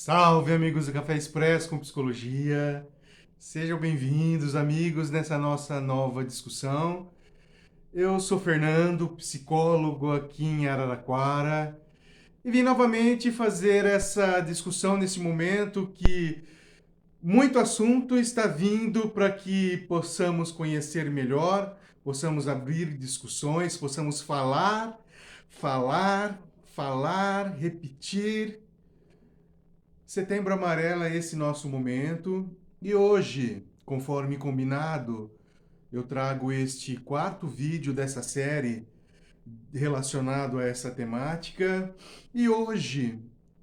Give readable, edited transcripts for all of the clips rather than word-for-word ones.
Salve, amigos do Café Expresso com Psicologia. Sejam bem-vindos, amigos, nessa nossa nova discussão. Eu sou Fernando, psicólogo aqui em Araraquara, e vim novamente fazer essa discussão nesse momento que muito assunto está vindo para que possamos conhecer melhor, possamos abrir discussões, possamos falar, repetir. Setembro Amarelo é esse nosso momento e hoje, conforme combinado, eu trago este quarto vídeo dessa série relacionado a essa temática e hoje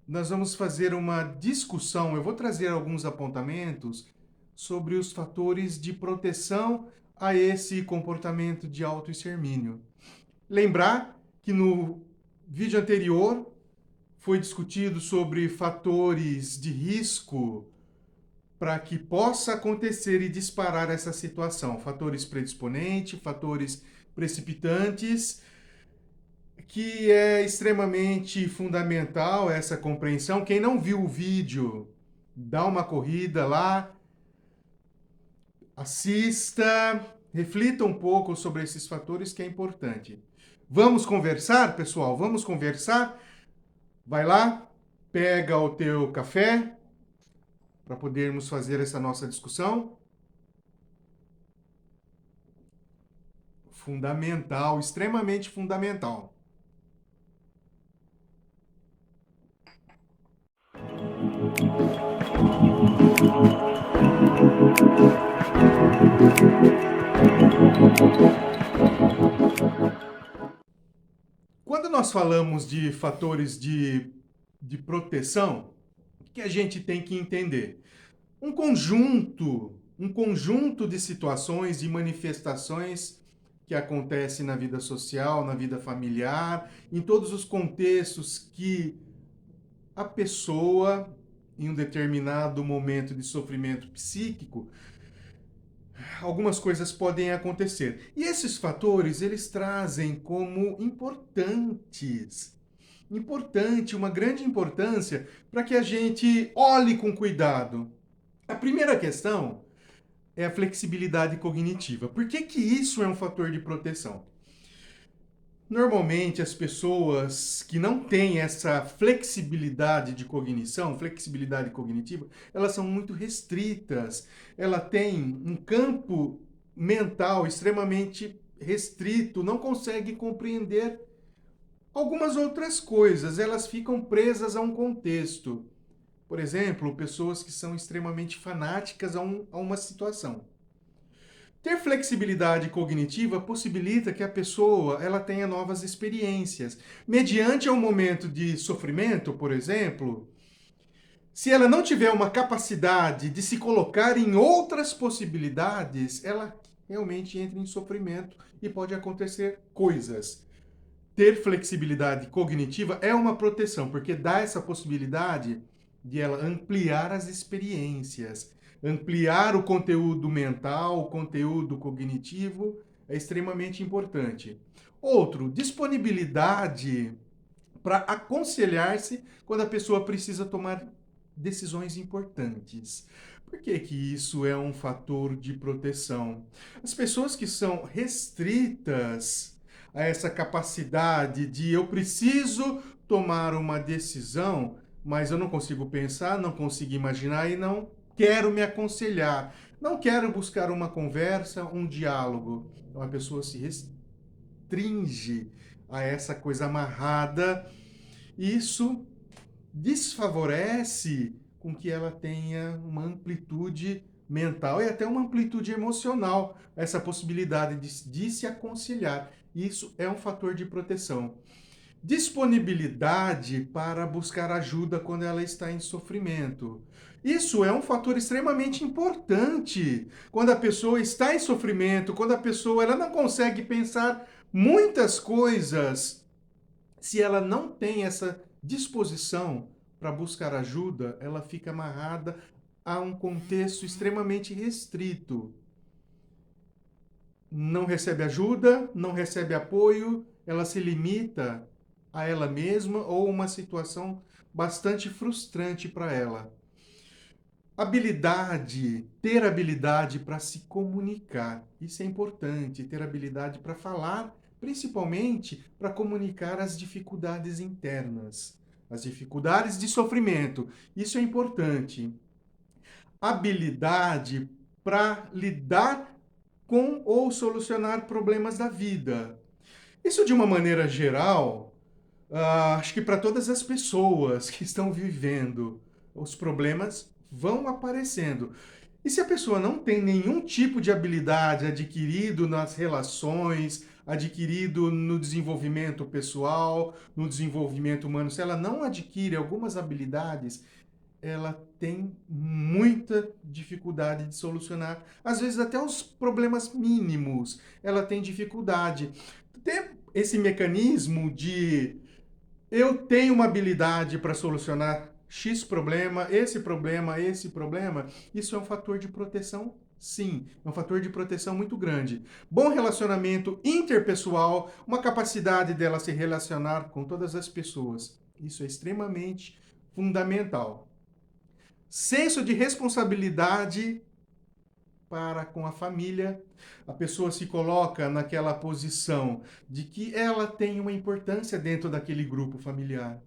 nós vamos fazer uma discussão. Eu vou trazer alguns apontamentos sobre os fatores de proteção a esse comportamento de autoextermínio. Lembrar que no vídeo anterior foi discutido sobre fatores de risco para que possa acontecer e disparar essa situação. Fatores predisponentes, fatores precipitantes, que é extremamente fundamental essa compreensão. Quem não viu o vídeo, dá uma corrida lá, assista, reflita um pouco sobre esses fatores que é importante. Vamos conversar, pessoal? Vamos conversar? Vai lá, pega o teu café para podermos fazer essa nossa discussão. Fundamental, extremamente fundamental. Quando nós falamos de fatores de proteção, o que a gente tem que entender? Um conjunto de situações e manifestações que acontecem na vida social, na vida familiar, em todos os contextos que a pessoa, em um determinado momento de sofrimento psíquico, algumas coisas podem acontecer. E esses fatores, eles trazem como uma grande importância para que a gente olhe com cuidado. A primeira questão é a flexibilidade cognitiva. Por que que isso é um fator de proteção? Normalmente, as pessoas que não têm essa flexibilidade de cognição, flexibilidade cognitiva, elas são muito restritas. Ela tem um campo mental extremamente restrito, não consegue compreender algumas outras coisas. Elas ficam presas a um contexto. Por exemplo, pessoas que são extremamente fanáticas a uma situação. Ter flexibilidade cognitiva possibilita que a pessoa ela tenha novas experiências. Mediante um momento de sofrimento, por exemplo, se ela não tiver uma capacidade de se colocar em outras possibilidades, ela realmente entra em sofrimento e pode acontecer coisas. Ter flexibilidade cognitiva é uma proteção, porque dá essa possibilidade de ela ampliar as experiências, ampliar o conteúdo mental, o conteúdo cognitivo é extremamente importante. Outro, disponibilidade para aconselhar-se quando a pessoa precisa tomar decisões importantes. Por que que isso é um fator de proteção? As pessoas que são restritas a essa capacidade de eu preciso tomar uma decisão, mas eu não consigo pensar, não consigo imaginar e não quero me aconselhar, não quero buscar uma conversa, um diálogo. Então a pessoa se restringe a essa coisa amarrada. Isso desfavorece com que ela tenha uma amplitude mental e até uma amplitude emocional, essa possibilidade de se aconselhar. Isso é um fator de proteção. Disponibilidade para buscar ajuda quando ela está em sofrimento. Isso é um fator extremamente importante. Quando a pessoa está em sofrimento, quando a pessoa ela não consegue pensar muitas coisas, se ela não tem essa disposição para buscar ajuda, ela fica amarrada a um contexto extremamente restrito. Não recebe ajuda, não recebe apoio, ela se limita a ela mesma ou uma situação bastante frustrante para ela. Ter habilidade para se comunicar. Isso é importante, ter habilidade para falar, principalmente para comunicar as dificuldades internas, as dificuldades de sofrimento. Isso é importante. Habilidade para lidar com ou solucionar problemas da vida. Isso, de uma maneira geral, acho que para todas as pessoas que estão vivendo, os problemas vão aparecendo. E se a pessoa não tem nenhum tipo de habilidade adquirido nas relações, adquirido no desenvolvimento pessoal, no desenvolvimento humano, se ela não adquire algumas habilidades, ela tem muita dificuldade de solucionar, às vezes até os problemas mínimos, ela tem dificuldade. Tem esse mecanismo de eu tenho uma habilidade para solucionar X problema, esse problema, isso é um fator de proteção? Sim, é um fator de proteção muito grande. Bom relacionamento interpessoal, uma capacidade dela se relacionar com todas as pessoas. Isso é extremamente fundamental. Senso de responsabilidade para com a família. A pessoa se coloca naquela posição de que ela tem uma importância dentro daquele grupo familiar.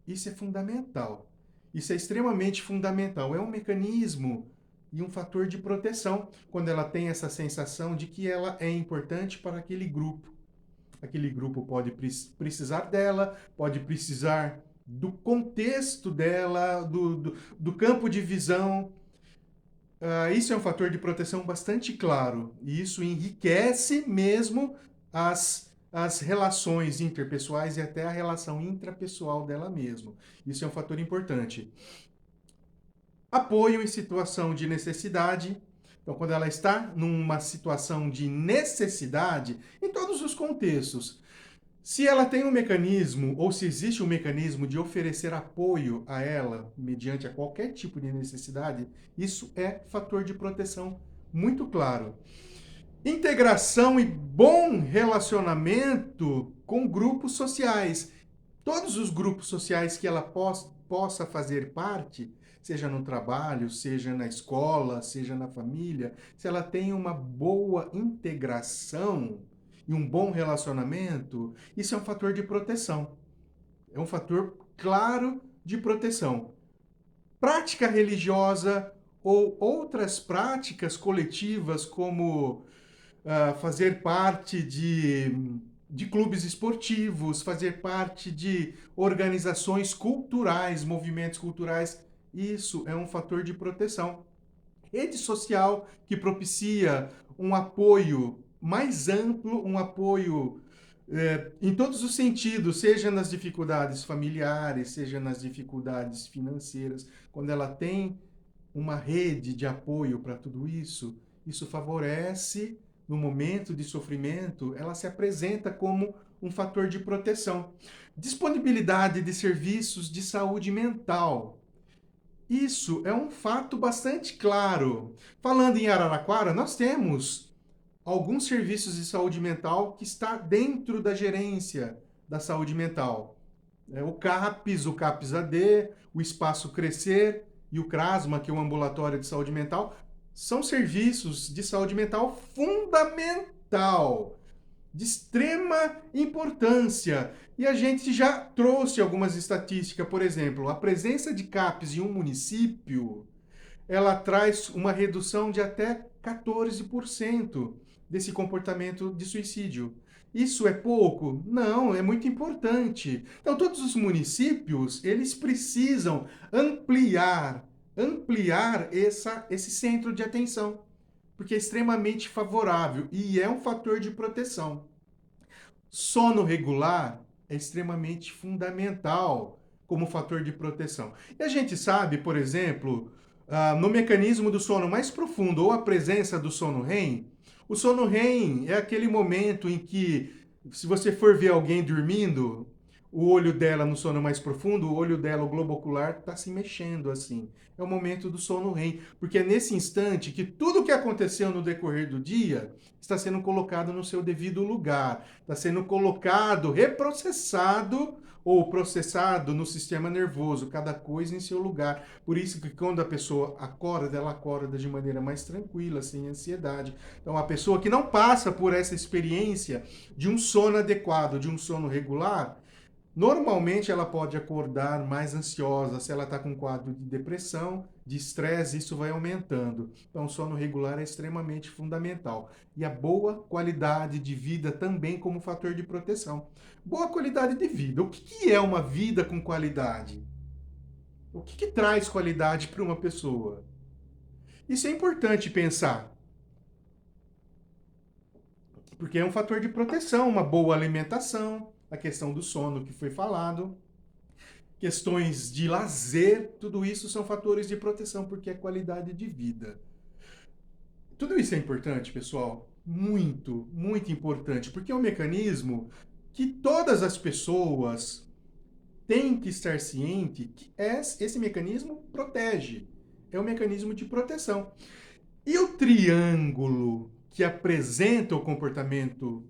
Isso é fundamental. Isso é extremamente fundamental. É um mecanismo e um fator de proteção quando ela tem essa sensação de que ela é importante para aquele grupo. Aquele grupo pode precisar dela, pode precisar do contexto dela, do campo de visão. Isso é um fator de proteção bastante claro. E isso enriquece mesmo as relações interpessoais e até a relação intrapessoal dela mesma. Isso é um fator importante. Apoio em situação de necessidade. Então, quando ela está numa situação de necessidade, em todos os contextos, se ela tem um mecanismo, ou se existe um mecanismo de oferecer apoio a ela, mediante a qualquer tipo de necessidade, isso é fator de proteção muito claro. Integração e bom relacionamento com grupos sociais. Todos os grupos sociais que ela possa fazer parte, seja no trabalho, seja na escola, seja na família, se ela tem uma boa integração e um bom relacionamento, isso é um fator de proteção. É um fator claro de proteção. Prática religiosa ou outras práticas coletivas, como fazer parte de clubes esportivos, fazer parte de organizações culturais, movimentos culturais, isso é um fator de proteção. Rede social que propicia um apoio mais amplo, um apoio em todos os sentidos, seja nas dificuldades familiares, seja nas dificuldades financeiras. Quando ela tem uma rede de apoio para tudo isso, isso favorece, no momento de sofrimento, ela se apresenta como um fator de proteção. Disponibilidade de serviços de saúde mental. Isso é um fato bastante claro. Falando em Araraquara, nós temos alguns serviços de saúde mental que está dentro da gerência da saúde mental. O CAPS AD, o Espaço Crescer e o CRASMA, que é o Ambulatório de Saúde Mental, são serviços de saúde mental fundamental, de extrema importância. E a gente já trouxe algumas estatísticas, por exemplo, a presença de CAPs em um município, ela traz uma redução de até 14% desse comportamento de suicídio. Isso é pouco? Não, é muito importante. Então, todos os municípios, eles precisam ampliar esse centro de atenção, porque é extremamente favorável e é um fator de proteção. Sono regular é extremamente fundamental como fator de proteção. E a gente sabe, por exemplo, no mecanismo do sono mais profundo ou a presença do sono REM, o sono REM é aquele momento em que, se você for ver alguém dormindo, o olho dela no sono mais profundo, o olho dela, o globo ocular, está se mexendo assim. É o momento do sono REM, porque é nesse instante que tudo que aconteceu no decorrer do dia está sendo colocado no seu devido lugar, está sendo colocado, reprocessado ou processado no sistema nervoso, cada coisa em seu lugar. Por isso que quando a pessoa acorda, ela acorda de maneira mais tranquila, sem ansiedade. Então, a pessoa que não passa por essa experiência de um sono adequado, de um sono regular, normalmente ela pode acordar mais ansiosa. Se ela está com um quadro de depressão, de estresse, isso vai aumentando. Então, o sono regular é extremamente fundamental. E a boa qualidade de vida também como fator de proteção. Boa qualidade de vida. O que é uma vida com qualidade? O que traz qualidade para uma pessoa? Isso é importante pensar, porque é um fator de proteção, uma boa alimentação, a questão do sono que foi falado, questões de lazer, tudo isso são fatores de proteção, porque é qualidade de vida. Tudo isso é importante, pessoal, muito, muito importante, porque é um mecanismo que todas as pessoas têm que estar ciente que esse mecanismo protege, é um mecanismo de proteção. E o triângulo que apresenta o comportamento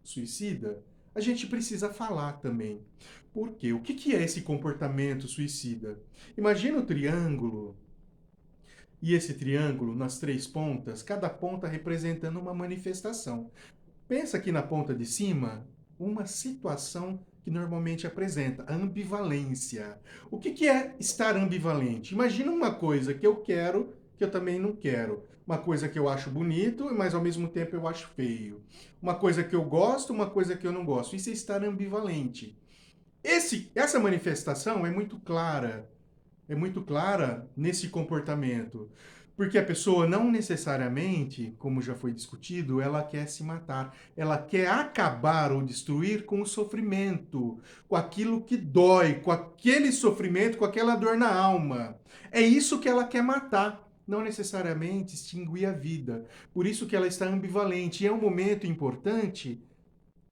suicida, a gente precisa falar também. Por quê? O que é esse comportamento suicida? Imagina o triângulo, e esse triângulo nas três pontas, cada ponta representando uma manifestação. Pensa aqui na ponta de cima, uma situação que normalmente apresenta a ambivalência. O que é estar ambivalente? Imagina uma coisa que eu quero, que eu também não quero. Uma coisa que eu acho bonito, mas ao mesmo tempo eu acho feio. Uma coisa que eu gosto, uma coisa que eu não gosto. Isso é estar ambivalente. Essa manifestação é muito clara nesse comportamento. Porque a pessoa não necessariamente, como já foi discutido, ela quer se matar. Ela quer acabar ou destruir com o sofrimento, com aquilo que dói, com aquele sofrimento, com aquela dor na alma. É isso que ela quer matar, não necessariamente extinguir a vida. Por isso que ela está ambivalente. E é um momento importante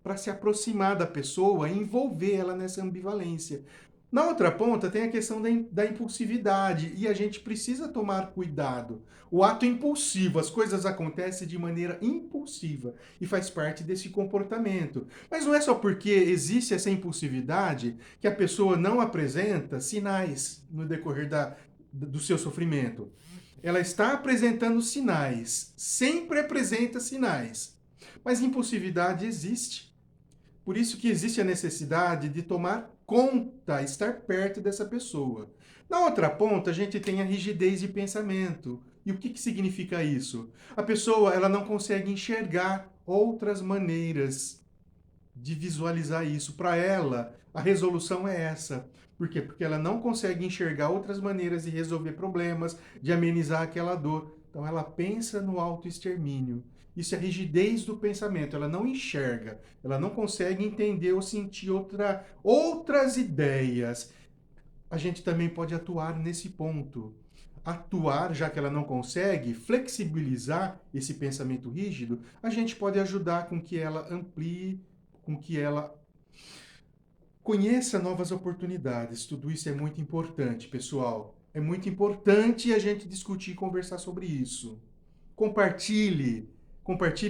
para se aproximar da pessoa e envolver ela nessa ambivalência. Na outra ponta tem a questão da impulsividade e a gente precisa tomar cuidado. O ato impulsivo, as coisas acontecem de maneira impulsiva e faz parte desse comportamento. Mas não é só porque existe essa impulsividade que a pessoa não apresenta sinais no decorrer do seu sofrimento. Ela está apresentando sinais, sempre apresenta sinais. Mas impulsividade existe. Por isso que existe a necessidade de tomar conta, estar perto dessa pessoa. Na outra ponta, a gente tem a rigidez de pensamento. E o que significa isso? A pessoa ela não consegue enxergar outras maneiras de visualizar isso. Para ela, a resolução é essa. Por quê? Porque ela não consegue enxergar outras maneiras de resolver problemas, de amenizar aquela dor. Então ela pensa no autoextermínio. Isso é rigidez do pensamento. Ela não enxerga, ela não consegue entender ou sentir outras ideias. A gente também pode atuar nesse ponto. Atuar, já que ela não consegue flexibilizar esse pensamento rígido, a gente pode ajudar com que ela amplie, com que ela conheça novas oportunidades. Tudo isso é muito importante, pessoal. É muito importante a gente discutir e conversar sobre isso. Compartilhe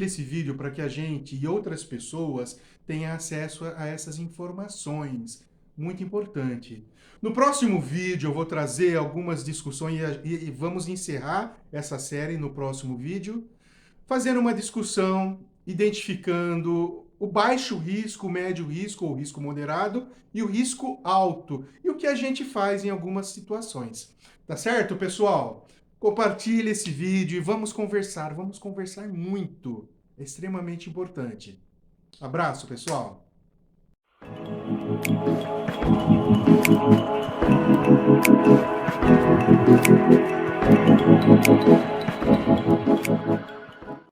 esse vídeo para que a gente e outras pessoas tenham acesso a essas informações. Muito importante. No próximo vídeo eu vou trazer algumas discussões e vamos encerrar essa série no próximo vídeo, fazendo uma discussão, identificando o baixo risco, o médio risco ou risco moderado e o risco alto. E o que a gente faz em algumas situações. Tá certo, pessoal? Compartilhe esse vídeo e vamos conversar muito. É extremamente importante. Abraço, pessoal!